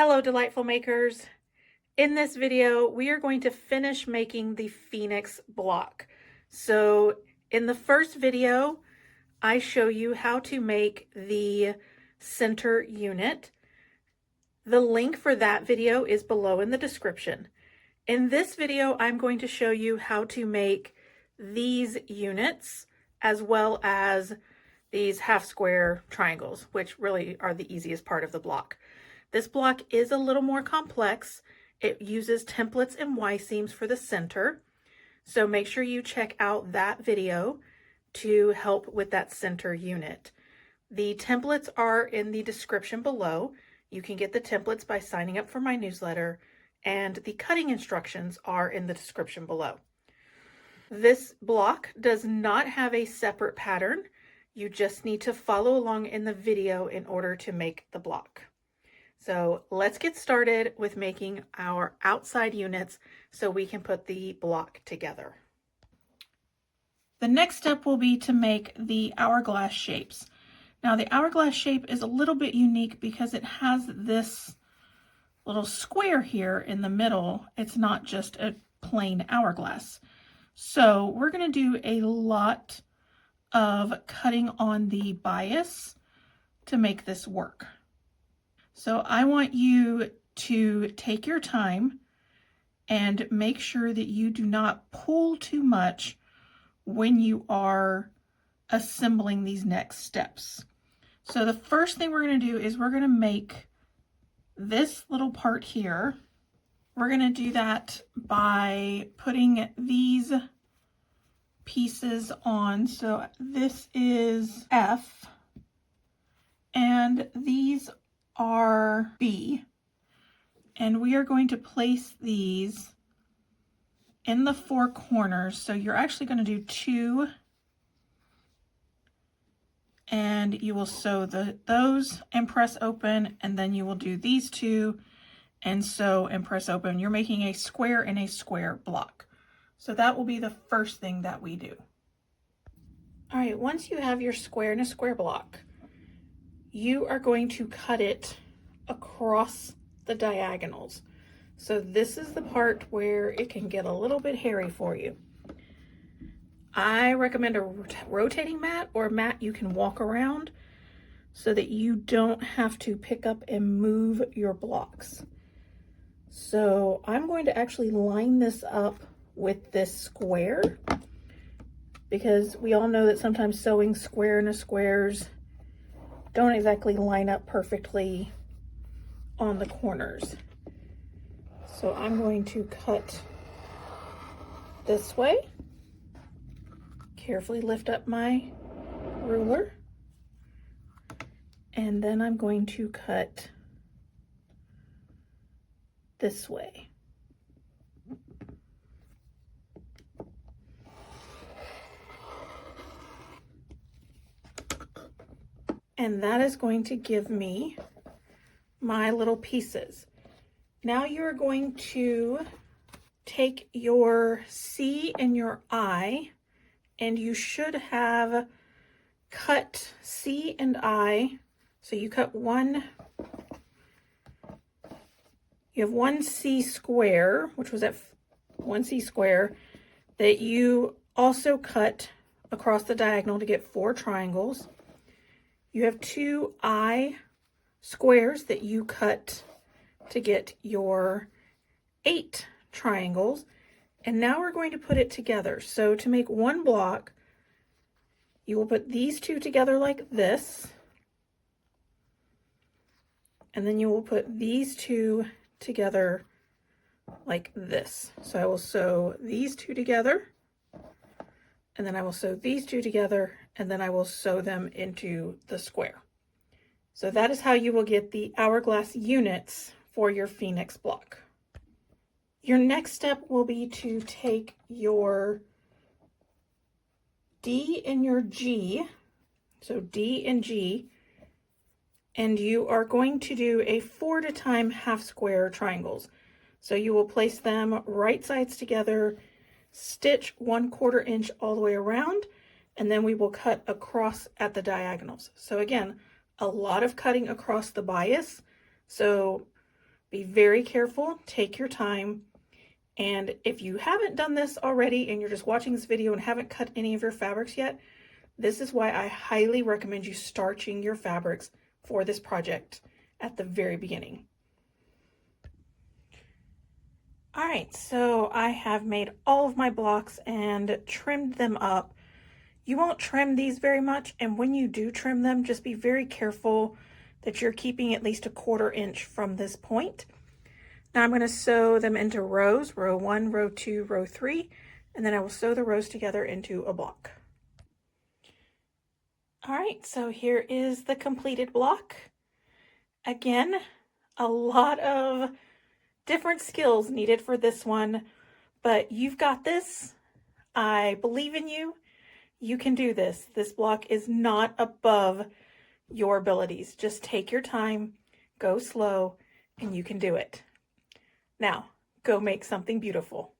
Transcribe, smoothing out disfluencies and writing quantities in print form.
Hello, delightful makers. In this video, we are going to finish making the Phoenix block. So in the first video, I show you how to make the center unit. The link for that video is below in the description. In this video, I'm going to show you how to make these units as well as these half square triangles, which really are the easiest part of the block. This block is a little more complex. It uses templates and Y-seams for the center. So make sure you check out that video to help with that center unit. The templates are in the description below. You can get the templates by signing up for my newsletter, and the cutting instructions are in the description below. This block does not have a separate pattern. You just need to follow along in the video in order to make the block. So let's get started with making our outside units so we can put the block together. The next step will be to make the hourglass shapes. Now the hourglass shape is a little bit unique because it has this little square here in the middle. It's not just a plain hourglass. So we're going to do a lot of cutting on the bias to make this work. So I want you to take your time and make sure that you do not pull too much when you are assembling these next steps. So the first thing we're going to do is we're going to make this little part here. We're going to do that by putting these pieces on. So this is F and these are B, and we are going to place these in the four corners. So you're actually going to do two, and you will sew those and press open, and then you will do these two and sew and press open. You're making a square and a square block. So that will be the first thing that we do. All right, once you have your square and a square block, you are going to cut it across the diagonals. So this is the part where it can get a little bit hairy for you. I recommend a rotating mat or a mat you can walk around so that you don't have to pick up and move your blocks. So I'm going to actually line this up with this square because we all know that sometimes sewing square into squares don't exactly line up perfectly on the corners. So I'm going to cut this way. Carefully lift up my ruler. And then I'm going to cut this way. And that is going to give me my little pieces. Now you're going to take your C and your I, and you should have cut C and I. So you cut one, you have one C square, which was at one C square, that you also cut across the diagonal to get 4 triangles. You have 2 I squares that you cut to get your 8 triangles. And now we're going to put it together. So to make one block, you will put these 2 together like this. And then you will put these 2 together like this. So I will sew these 2 together, and then I will sew these 2 together, and then I will sew them into the square. So that is how you will get the hourglass units for your Phoenix block. Your next step will be to take your D and your G, so D and G, and you are going to do a 4 time half square triangles. So you will place them right sides together, stitch 1/4 inch all the way around, and then we will cut across at the diagonals. So again, a lot of cutting across the bias. So Be very careful, take your time. And if you haven't done this already and you're just watching this video and haven't cut any of your fabrics yet, this is why I highly recommend you starching your fabrics for this project at the very beginning. All right, so I have made all of my blocks and trimmed them up. You won't trim these very much, and when you do trim them, just be very careful that you're keeping at least 1/4 inch from this point. Now I'm going to sew them into rows, row 1, row 2, row 3, and then I will sew the rows together into a block. All right, so here is the completed block. Again, a lot of different skills needed for this one, but you've got this. I believe in you. You can do this. This block is not above your abilities. Just take your time, go slow, and you can do it. Now, go make something beautiful.